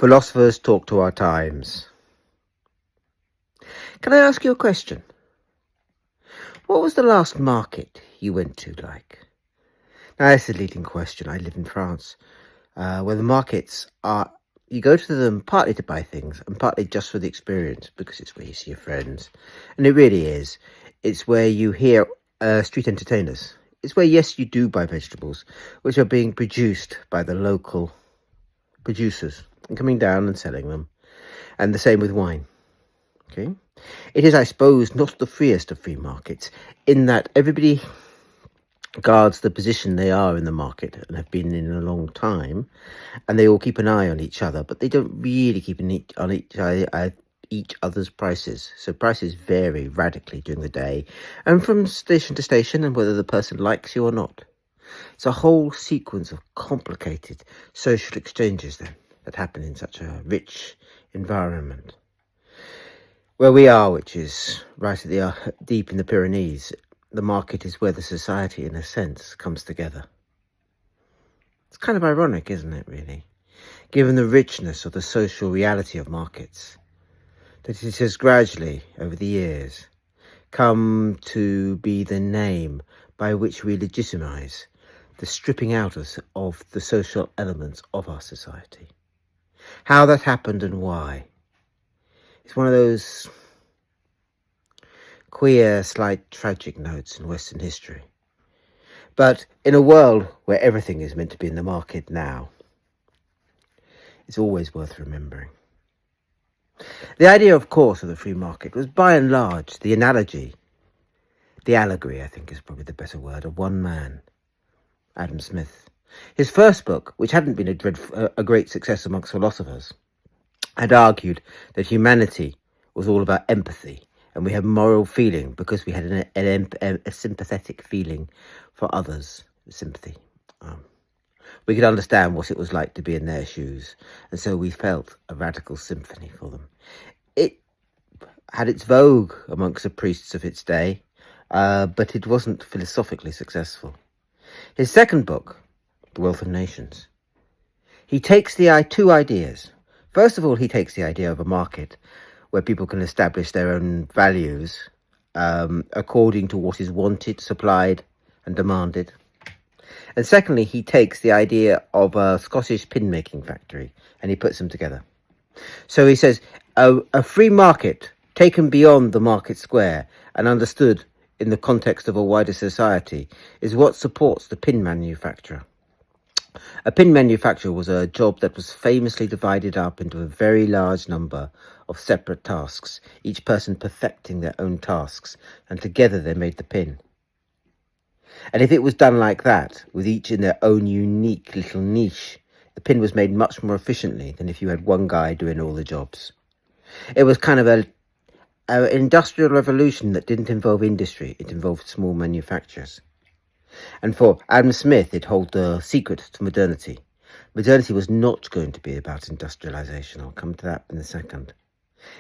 Philosophers talk to our times. Can I ask you a question? What was the last market you went to like? Now, that's a leading question. I live in France, where the markets are, you go to them partly to buy things and partly just for the experience, because it's where you see your friends. And it really is. It's where you hear street entertainers. It's where, yes, you do buy vegetables, which are being produced by the local producers and coming down and selling them. And the same with wine. Okay. It is, I suppose, not the freest of free markets, in that everybody guards the position they are in the market and have been in a long time, and they all keep an eye on each other, but they don't really keep an on each other's prices. So prices vary radically during the day and from station to station, and whether the person likes you or not. It's a whole sequence of complicated social exchanges then that happen in such a rich environment. Where we are, which is right at the deep in the Pyrenees, the market is where the society, in a sense, comes together. It's kind of ironic, isn't it, really? Given the richness of the social reality of markets, that it has gradually, over the years, come to be the name by which we legitimize the stripping out of the social elements of our society. How that happened and why. It's one of those queer, slight tragic notes in Western history. But in a world where everything is meant to be in the market now, it's always worth remembering. The idea, of course, of the free market was by and large the analogy, the allegory, I think is probably the better word, of one man, Adam Smith. His first book, which hadn't been a great success amongst philosophers, had argued that humanity was all about empathy, and we had moral feeling because we had a sympathetic feeling for others, sympathy. We could understand what it was like to be in their shoes, and so we felt a radical sympathy for them. It had its vogue amongst the priests of its day, but it wasn't philosophically successful. His second book, The Wealth of Nations, he takes the two ideas. First of all, he takes the idea of a market where people can establish their own values according to what is wanted, supplied and demanded. And secondly, he takes the idea of a Scottish pin-making factory and he puts them together. So he says a free market taken beyond the market square and understood in the context of a wider society is what supports the pin manufacturer. A pin manufacturer was a job that was famously divided up into a very large number of separate tasks, each person perfecting their own tasks, and together they made the pin. And if it was done like that, with each in their own unique little niche, the pin was made much more efficiently than if you had one guy doing all the jobs. It was kind of an industrial revolution that didn't involve industry, it involved small manufacturers. And for Adam Smith, it held the secret to modernity. Modernity was not going to be about industrialization. I'll come to that in a second.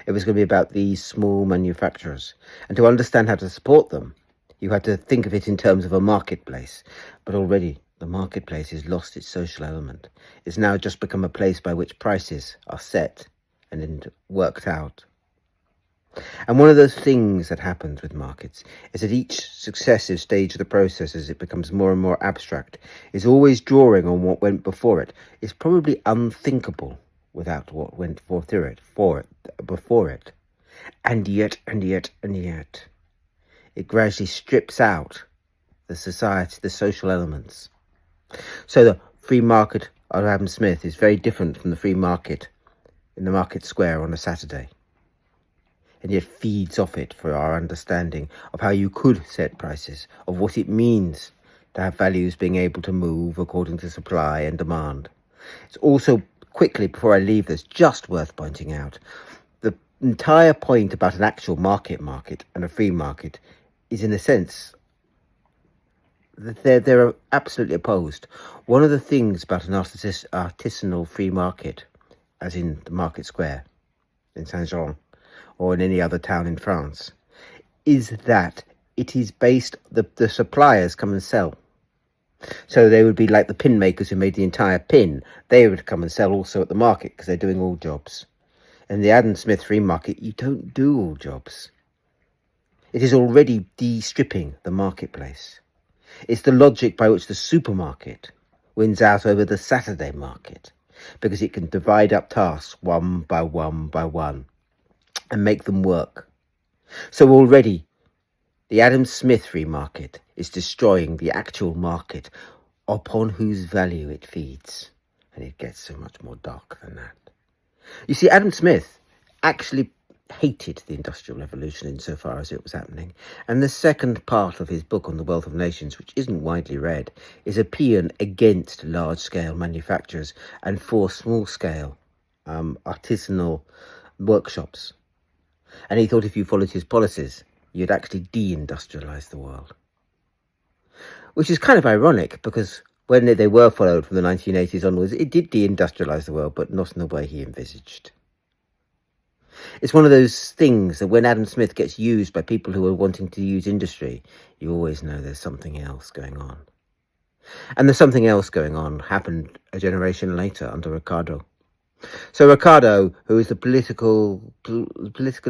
It was going to be about these small manufacturers. And to understand how to support them, you had to think of it in terms of a marketplace. But already, the marketplace has lost its social element. It's now just become a place by which prices are set and then worked out. And one of those things that happens with markets is that each successive stage of the process, as it becomes more and more abstract, is always drawing on what went before it. It's probably unthinkable without what went before it. And yet, it gradually strips out the society, the social elements. So the free market of Adam Smith is very different from the free market in the market square on a Saturday. And yet feeds off it for our understanding of how you could set prices, of what it means to have values being able to move according to supply and demand. It's also, quickly before I leave this, just worth pointing out, the entire point about an actual market and a free market is, in a sense, that they're absolutely opposed. One of the things about an artisanal free market, as in the market square in Saint-Jean, or in any other town in France, is that it is based, the suppliers come and sell. So they would be like the pin makers who made the entire pin. They would come and sell also at the market because they're doing all jobs. In the Adam Smith free market, you don't do all jobs. It is already de-stripping the marketplace. It's the logic by which the supermarket wins out over the Saturday market, because it can divide up tasks one by one by one and make them work. So already the Adam Smith free market is destroying the actual market upon whose value it feeds. And it gets so much more dark than that. You see, Adam Smith actually hated the Industrial Revolution insofar as it was happening. And the second part of his book on the Wealth of Nations, which isn't widely read, is a paean against large-scale manufacturers and for small-scale artisanal workshops. And he thought if you followed his policies, you'd actually de-industrialise the world. Which is kind of ironic, because when they were followed from the 1980s onwards, it did de-industrialise the world, but not in the way he envisaged. It's one of those things that when Adam Smith gets used by people who are wanting to use industry, you always know there's something else going on. And the something else going on happened a generation later under Ricardo. So Ricardo, who is the political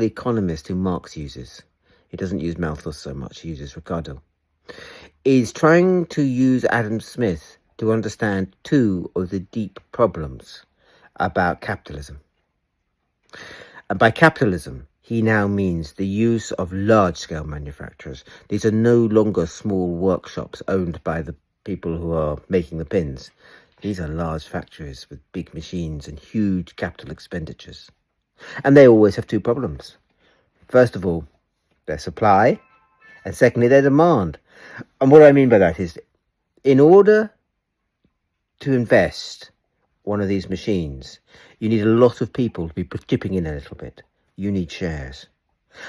economist who Marx uses, he doesn't use Malthus so much, he uses Ricardo, is trying to use Adam Smith to understand two of the deep problems about capitalism. And by capitalism, he now means the use of large-scale manufacturers. These are no longer small workshops owned by the people who are making the pins. These are large factories with big machines and huge capital expenditures. And they always have two problems. First of all, their supply, and secondly, their demand. And what I mean by that is, in order to invest one of these machines, you need a lot of people to be chipping in a little bit. You need shares.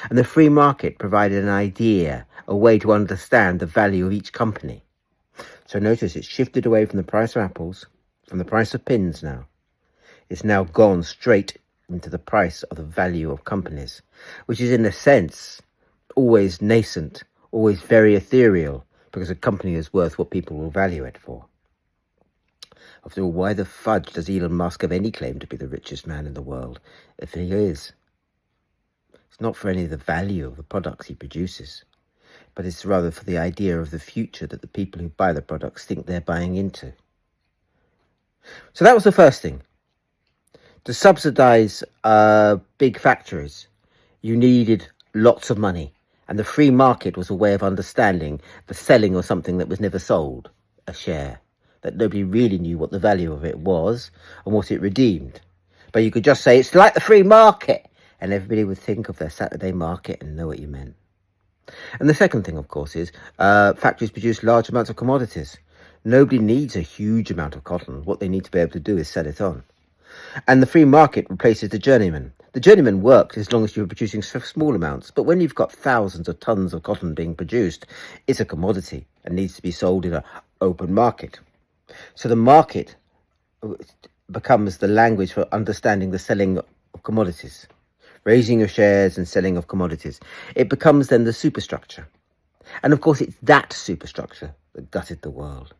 And the free market provided an idea, a way to understand the value of each company. So notice it's shifted away from the price of apples, from the price of pins now. It's now gone straight into the price of the value of companies, which is in a sense always nascent, always very ethereal, because a company is worth what people will value it for. After all, why the fudge does Elon Musk have any claim to be the richest man in the world, if he is? It's not for any of the value of the products he produces, but it's rather for the idea of the future that the people who buy the products think they're buying into. So that was the first thing. To subsidize big factories, you needed lots of money, and the free market was a way of understanding the selling of something that was never sold, a share, that nobody really knew what the value of it was and what it redeemed. But you could just say, it's like the free market, and everybody would think of their Saturday market and know what you meant. And the second thing, of course, is factories produce large amounts of commodities. Nobody needs a huge amount of cotton. What they need to be able to do is sell it on. And the free market replaces the journeyman. The journeyman works as long as you're producing small amounts, but when you've got thousands of tons of cotton being produced, it's a commodity and needs to be sold in an open market. So the market becomes the language for understanding the selling of commodities, raising of shares and selling of commodities. It becomes then the superstructure. And of course, it's that superstructure that gutted the world.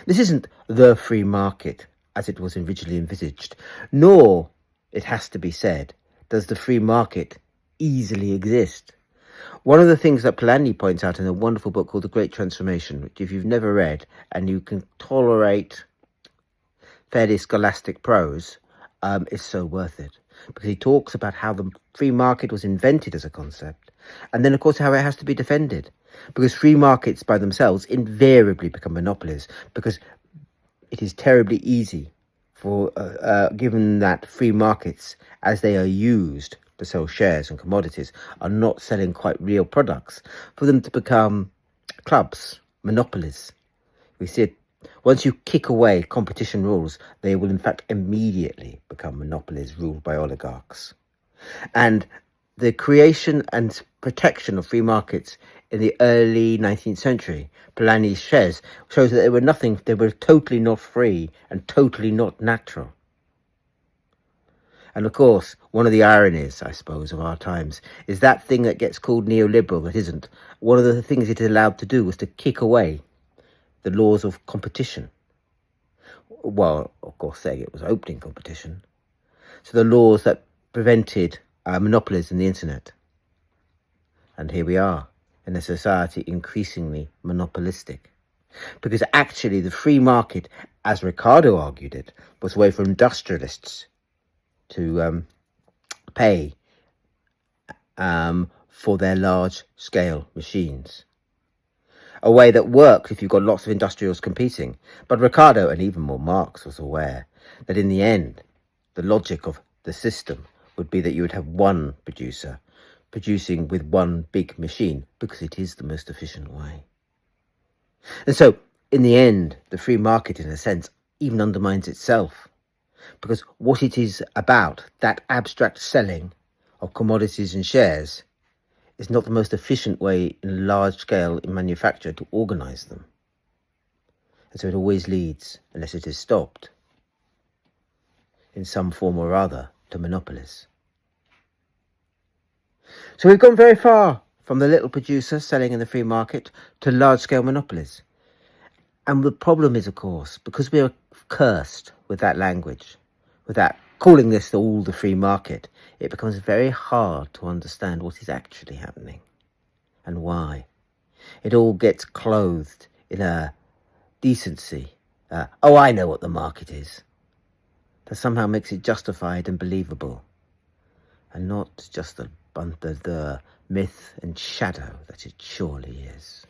This isn't the free market as it was originally envisaged, nor, it has to be said, does the free market easily exist. One of the things that Polanyi points out in a wonderful book called The Great Transformation, which if you've never read and you can tolerate fairly scholastic prose, is so worth it. Because he talks about how the free market was invented as a concept, and then of course how it has to be defended. Because free markets by themselves invariably become monopolies, because it is terribly easy for, given that free markets, as they are used to sell shares and commodities, are not selling quite real products, for them to become clubs, monopolies. We see it. Once you kick away competition rules, they will in fact immediately become monopolies ruled by oligarchs. And the creation and protection of free markets in the early 19th century, Polanyi shows that they were totally not free and totally not natural. And of course, one of the ironies, I suppose, of our times is that thing that gets called neoliberal that isn't. One of the things it is allowed to do was to kick away the laws of competition. Well, of course, saying it was opening competition. So the laws that prevented monopolies in the internet. And here we are in a society increasingly monopolistic. Because actually the free market, as Ricardo argued it, was a way for industrialists to pay for their large-scale machines. A way that worked if you've got lots of industrials competing. But Ricardo, and even more Marx, was aware that in the end, the logic of the system would be that you would have one producer producing with one big machine, because it is the most efficient way. And so, in the end, the free market, in a sense, even undermines itself. Because what it is about, that abstract selling of commodities and shares, is not the most efficient way in large scale in manufacture to organise them. And so it always leads, unless it is stopped, in some form or other, to monopolies. So we've gone very far from the little producer selling in the free market to large-scale monopolies. And the problem is, of course, because we are cursed with that language, with that calling this all the free market, it becomes very hard to understand what is actually happening and why. It all gets clothed in a decency. I know what the market is. That somehow makes it justified and believable, and not just the myth and shadow that it surely is.